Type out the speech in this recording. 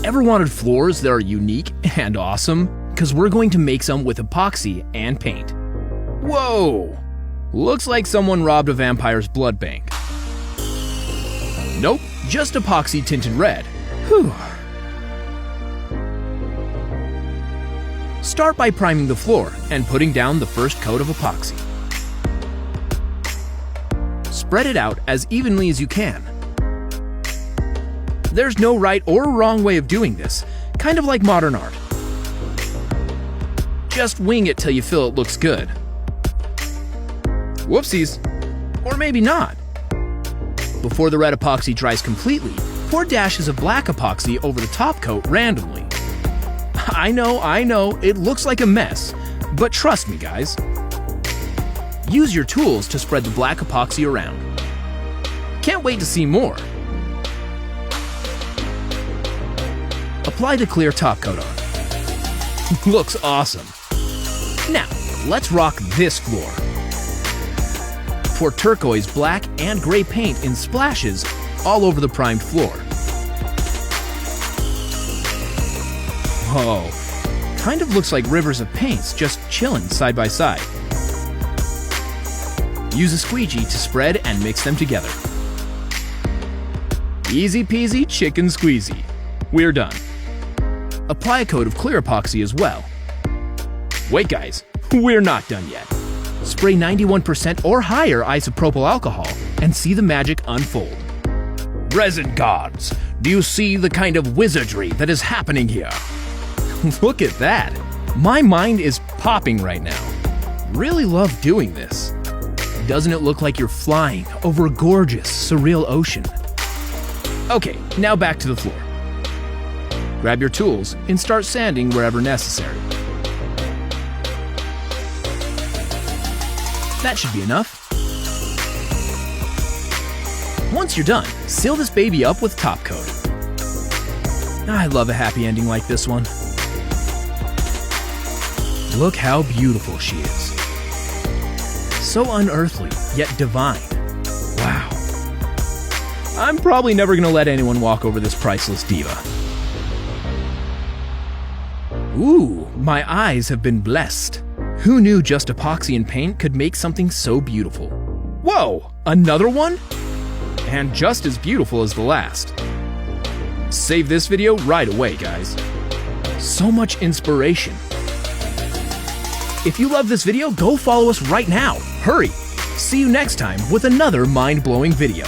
Ever wanted floors that are unique and awesome? Because we're going to make some with epoxy and paint. Whoa! Looks like someone robbed a vampire's blood bank. Nope, just epoxy tinted red. Whew. Start by priming the floor and putting down the first coat of epoxy. Spread it out as evenly as you can. There's no right or wrong way of doing this, kind of like modern art. Just wing it till you feel it looks good. Whoopsies. Or maybe not. Before the red epoxy dries completely, pour dashes of black epoxy over the top coat randomly. I know, it looks like a mess, but trust me guys. Use your tools to spread the black epoxy around. Can't wait to see more. Apply the clear top coat on. Looks awesome. Now, let's rock this floor. Pour turquoise, black, and gray paint in splashes all over the primed floor. Whoa, kind of looks like rivers of paints just chilling side by side. Use a squeegee to spread and mix them together. Easy peasy chicken squeezy. We're done. Apply a coat of clear epoxy as well. Wait guys, we're not done yet. Spray 91% or higher isopropyl alcohol and see the magic unfold. Resin gods, do you see the kind of wizardry that is happening here? Look at that. My mind is popping right now. Really love doing this. Doesn't it look like you're flying over a gorgeous, surreal ocean? Okay, now back to the floor. Grab your tools and start sanding wherever necessary. That should be enough. Once you're done, seal this baby up with top coat. I love a happy ending like this one. Look how beautiful she is. So unearthly, yet divine. Wow. I'm probably never gonna let anyone walk over this priceless diva. Ooh, my eyes have been blessed. Who knew just epoxy and paint could make something so beautiful? Whoa, another one? And just as beautiful as the last. Save this video right away, guys. So much inspiration. If you love this video, go follow us right now. Hurry! See you next time with another mind-blowing video.